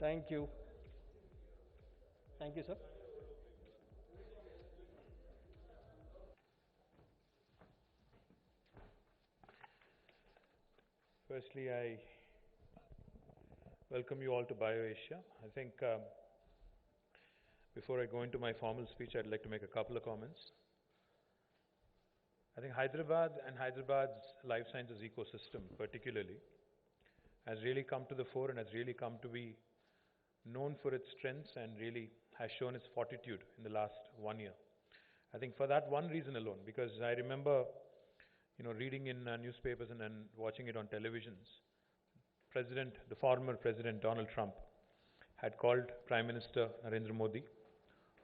Thank you. Thank you, sir. Firstly, I welcome you all to BioAsia. I think before I go into my formal speech, I'd like to make a couple of comments. I think Hyderabad and Hyderabad's life sciences ecosystem, particularly, has really come to the fore and has really come to be known for its strengths and really has shown its fortitude in the last 1 year. I think for that one reason alone, because I remember, reading in newspapers and watching it on televisions, the former President Donald Trump had called Prime Minister Narendra Modi,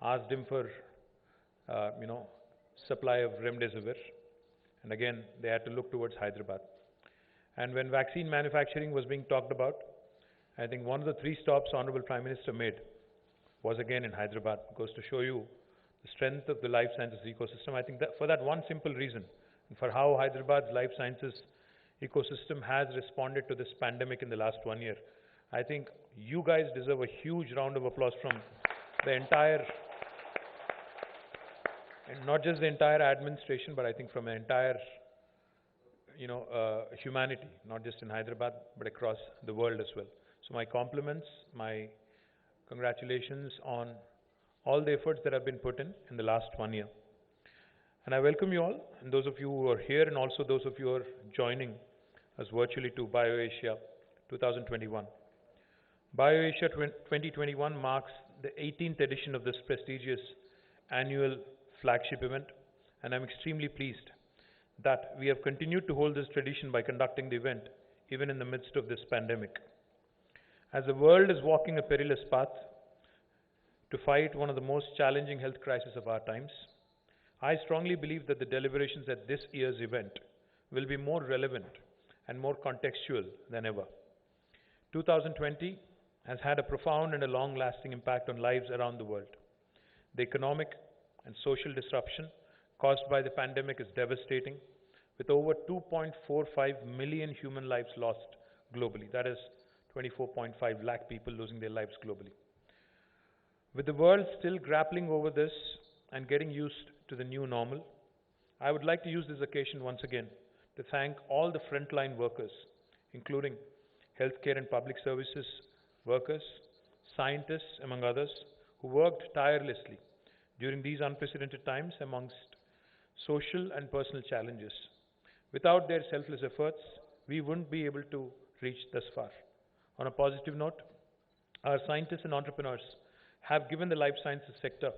asked him for, supply of remdesivir, and again they had to look towards Hyderabad. And when vaccine manufacturing was being talked about, I think one of the three stops Honorable Prime Minister made was again in Hyderabad. It goes to show you the strength of the life sciences ecosystem. I think that for that one simple reason, and for how Hyderabad's life sciences ecosystem has responded to this pandemic in the last 1 year, I think you guys deserve a huge round of applause from the entire, and not just the entire administration, but I think from the entire, humanity, not just in Hyderabad, but across the world as well. So my compliments, my congratulations on all the efforts that have been put in the last 1 year. And I welcome you all, and those of you who are here, and also those of you who are joining us virtually to BioAsia 2021. BioAsia 2021 marks the 18th edition of this prestigious annual flagship event, and I'm extremely pleased that we have continued to hold this tradition by conducting the event even in the midst of this pandemic. As the world is walking a perilous path to fight one of the most challenging health crises of our times, I strongly believe that the deliberations at this year's event will be more relevant and more contextual than ever. 2020 has had a profound and a long-lasting impact on lives around the world. The economic and social disruption caused by the pandemic is devastating, with over 2.45 million human lives lost globally. That is 24.5 lakh people losing their lives globally. With the world still grappling over this and getting used to the new normal, I would like to use this occasion once again to thank all the frontline workers, including healthcare and public services workers, scientists, among others, who worked tirelessly during these unprecedented times amongst social and personal challenges. Without their selfless efforts, we wouldn't be able to reach this far. On a positive note, our scientists and entrepreneurs have given the life sciences sector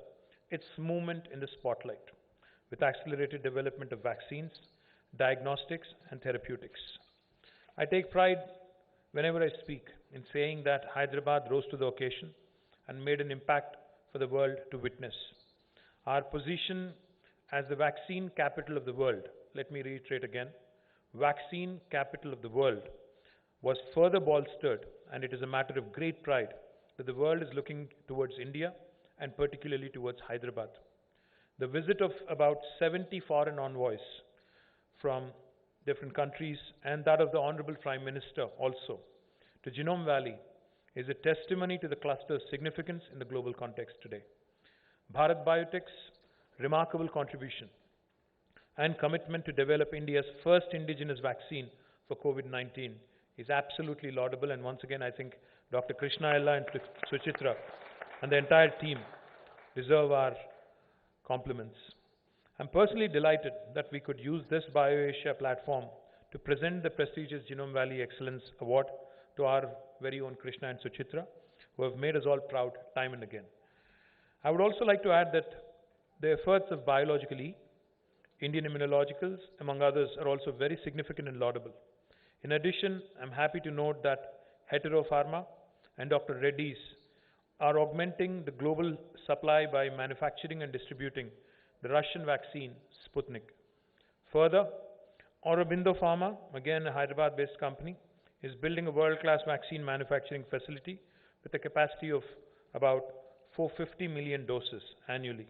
its movement in the spotlight with accelerated development of vaccines, diagnostics, and therapeutics. I take pride whenever I speak in saying that Hyderabad rose to the occasion and made an impact for the world to witness. Our position as the vaccine capital of the world, let me reiterate again, vaccine capital of the world, was further bolstered, and it is a matter of great pride that the world is looking towards India and particularly towards Hyderabad. The visit of about 70 foreign envoys from different countries and that of the Honorable Prime Minister also to Genome Valley is a testimony to the cluster's significance in the global context today. Bharat Biotech's remarkable contribution and commitment to develop India's first indigenous vaccine for COVID-19 is absolutely laudable, and once again I think Dr. Krishna Ella and Suchitra and the entire team deserve our compliments. I'm personally delighted that we could use this BioAsia platform to present the prestigious Genome Valley Excellence Award to our very own Krishna and Suchitra, who have made us all proud time and again. I would also like to add that the efforts of Biological E, Indian Immunologicals, among others, are also very significant and laudable. In addition, I'm happy to note that Hetero Pharma and Dr. Reddy's are augmenting the global supply by manufacturing and distributing the Russian vaccine Sputnik. Further, Aurobindo Pharma, again a Hyderabad-based company, is building a world-class vaccine manufacturing facility with a capacity of about 450 million doses annually.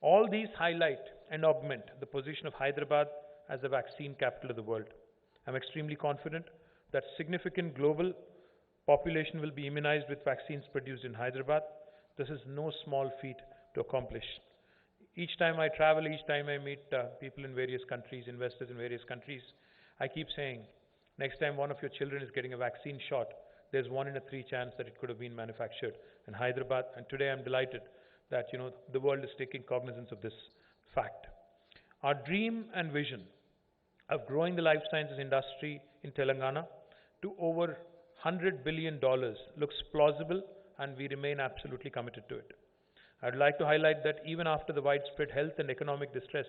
All these highlight and augment the position of Hyderabad as the vaccine capital of the world. I'm extremely confident that significant global Population will be immunized with vaccines produced in Hyderabad. This is no small feat to accomplish. Each time I travel, each time I meet people in various countries, investors in various countries, I keep saying, next time one of your children is getting a vaccine shot, there's 1 in a 3 chance that it could have been manufactured in Hyderabad. And today I'm delighted that the world is taking cognizance of this fact. Our dream and vision of growing the life sciences industry in Telangana to over $100 billion looks plausible, and we remain absolutely committed to it. I'd like to highlight that even after the widespread health and economic distress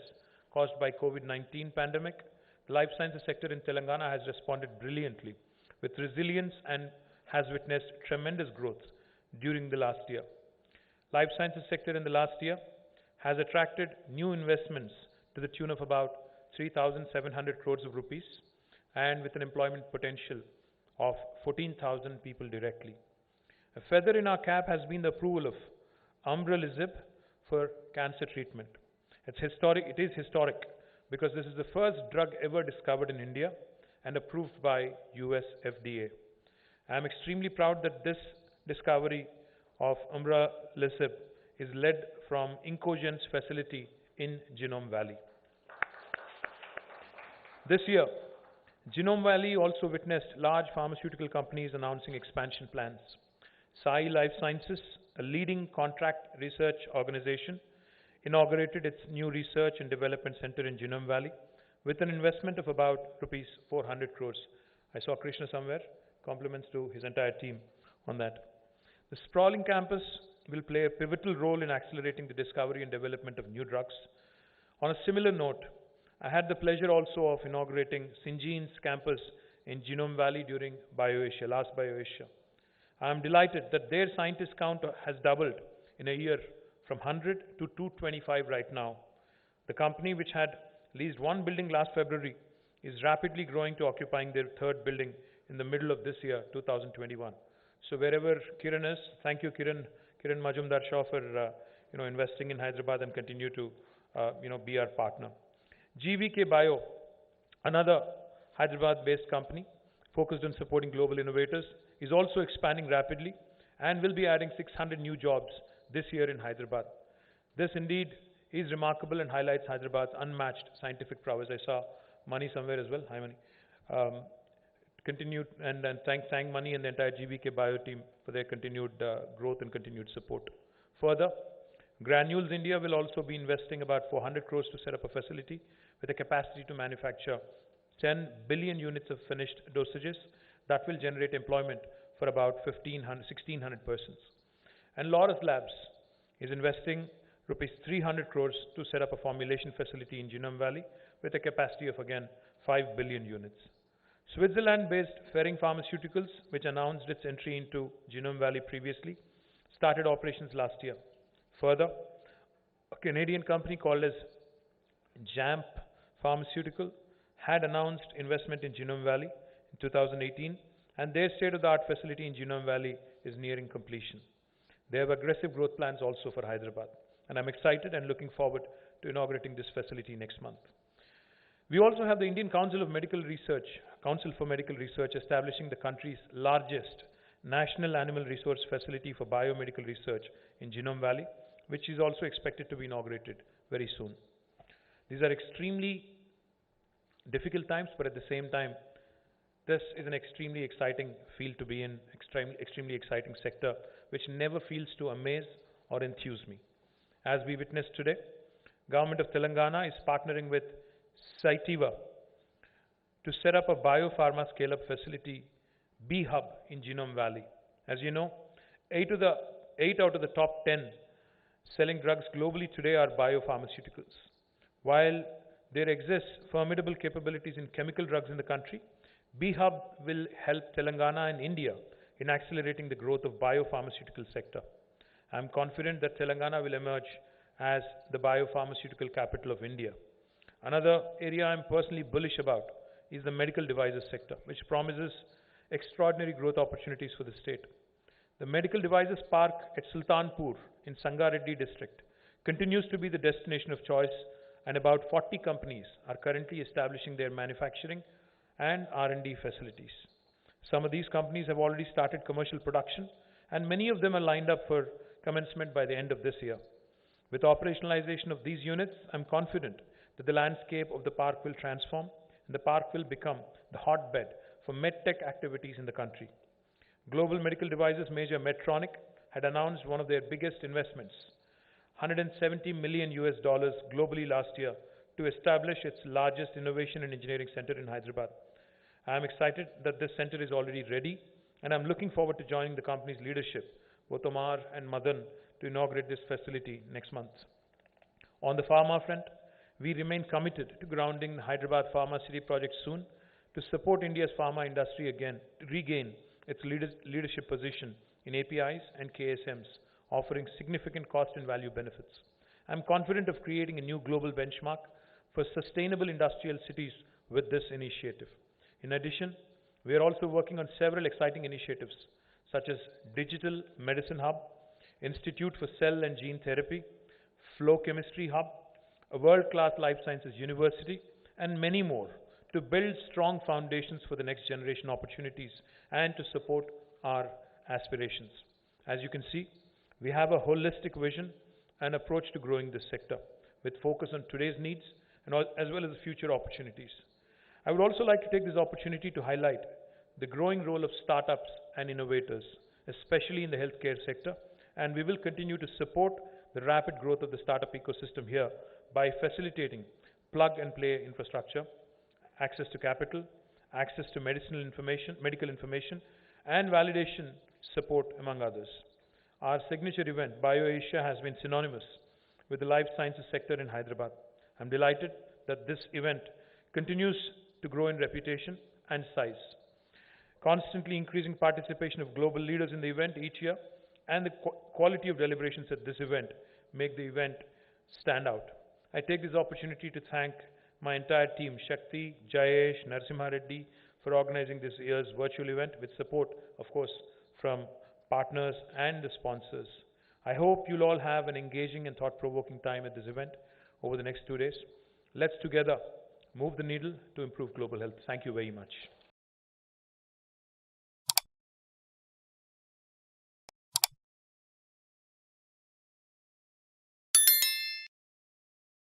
caused by COVID-19 pandemic, the life sciences sector in Telangana has responded brilliantly with resilience and has witnessed tremendous growth during the last year. Life sciences sector in the last year has attracted new investments to the tune of about 3,700 crores of rupees, and with an employment potential of 14,000 people directly. A feather in our cap has been the approval of umbralisib for cancer treatment. It is historic because this is the first drug ever discovered in India and approved by US FDA. I am extremely proud that this discovery of umbralisib is led from Incogent's facility in Genome Valley. This year, Genome Valley also witnessed large pharmaceutical companies announcing expansion plans. Sai Life Sciences, a leading contract research organization, inaugurated its new research and development center in Genome Valley with an investment of about rupees 400 crores. I saw Krishna somewhere. Compliments to his entire team on that. The sprawling campus will play a pivotal role in accelerating the discovery and development of new drugs. On a similar note, I had the pleasure also of inaugurating Syngene's campus in Genome Valley during BioAsia, last BioAsia. I am delighted that their scientist count has doubled in a year from 100 to 225 right now. The company, which had leased one building last February, is rapidly growing to occupying their third building in the middle of this year, 2021. So wherever Kiran is, thank you Kiran Majumdar Shaw for investing in Hyderabad and continue to be our partner. GVK Bio, another Hyderabad-based company focused on supporting global innovators, is also expanding rapidly and will be adding 600 new jobs this year in Hyderabad. This indeed is remarkable and highlights Hyderabad's unmatched scientific prowess. I saw Mani somewhere as well. Hi Mani. Continued and thank Mani and the entire GVK Bio team for their continued growth and continued support. Further, Granules India will also be investing about 400 crores to set up a facility with a capacity to manufacture 10 billion units of finished dosages that will generate employment for about 1,600 persons. And Laurus Labs is investing rupees 300 crores to set up a formulation facility in Genome Valley with a capacity of again 5 billion units. Switzerland-based Ferring Pharmaceuticals, which announced its entry into Genome Valley previously, started operations last year. Further, a Canadian company called as JAMP Pharmaceutical had announced investment in Genome Valley in 2018, and their state-of-the-art facility in Genome Valley is nearing completion. They have aggressive growth plans also for Hyderabad, and I'm excited and looking forward to inaugurating this facility next month. We also have the Indian Council for Medical Research establishing the country's largest National Animal Resource Facility for Biomedical Research in Genome Valley, which is also expected to be inaugurated very soon. These are extremely difficult times, but at the same time, this is an extremely exciting field to be in, extremely exciting sector, which never fails to amaze or enthuse me. As we witnessed today, Government of Telangana is partnering with Cytiva to set up a biopharma scale-up facility, B-Hub, in Genome Valley. As you know, 8 out of the top 10 selling drugs globally today are biopharmaceuticals. While there exists formidable capabilities in chemical drugs in the country, B-Hub will help Telangana and India in accelerating the growth of biopharmaceutical sector. I am confident that Telangana will emerge as the biopharmaceutical capital of India. Another area I am personally bullish about is the medical devices sector, which promises extraordinary growth opportunities for the state. The medical devices park at Sultanpur in Sangareddy district continues to be the destination of choice, and about 40 companies are currently establishing their manufacturing and R&D facilities. Some of these companies have already started commercial production, and many of them are lined up for commencement by the end of this year. With operationalization of these units, I'm confident that the landscape of the park will transform and the park will become the hotbed for medtech activities in the country. Global medical devices major Medtronic had announced one of their biggest investments, $170 million globally last year, to establish its largest innovation and engineering center in Hyderabad. I am excited that this center is already ready, and I'm looking forward to joining the company's leadership, both Omar and Madan, to inaugurate this facility next month. On the pharma front, we remain committed to grounding the Hyderabad Pharma City project soon to support India's pharma industry again to regain its leadership position in APIs and KSMs, offering significant cost and value benefits. I'm confident of creating a new global benchmark for sustainable industrial cities with this initiative. In addition, we are also working on several exciting initiatives such as Digital Medicine Hub, Institute for Cell and Gene Therapy, Flow Chemistry Hub, a world-class life sciences university, and many more to build strong foundations for the next generation opportunities and to support our aspirations. As you can see, we have a holistic vision and approach to growing this sector with focus on today's needs and as well as the future opportunities. I would also like to take this opportunity to highlight the growing role of startups and innovators, especially in the healthcare sector, and we will continue to support the rapid growth of the startup ecosystem here by facilitating plug-and-play infrastructure, access to capital, access to medical information, and validation support, among others. Our signature event, BioAsia, has been synonymous with the life sciences sector in Hyderabad. I'm delighted that this event continues to grow in reputation and size. Constantly increasing participation of global leaders in the event each year and the quality of deliberations at this event make the event stand out. I take this opportunity to thank my entire team, Shakti, Jayesh, Narasimha Reddy, for organizing this year's virtual event with support, of course, from partners and the sponsors. I hope you'll all have an engaging and thought-provoking time at this event over the next 2 days. Let's together move the needle to improve global health. Thank you very much.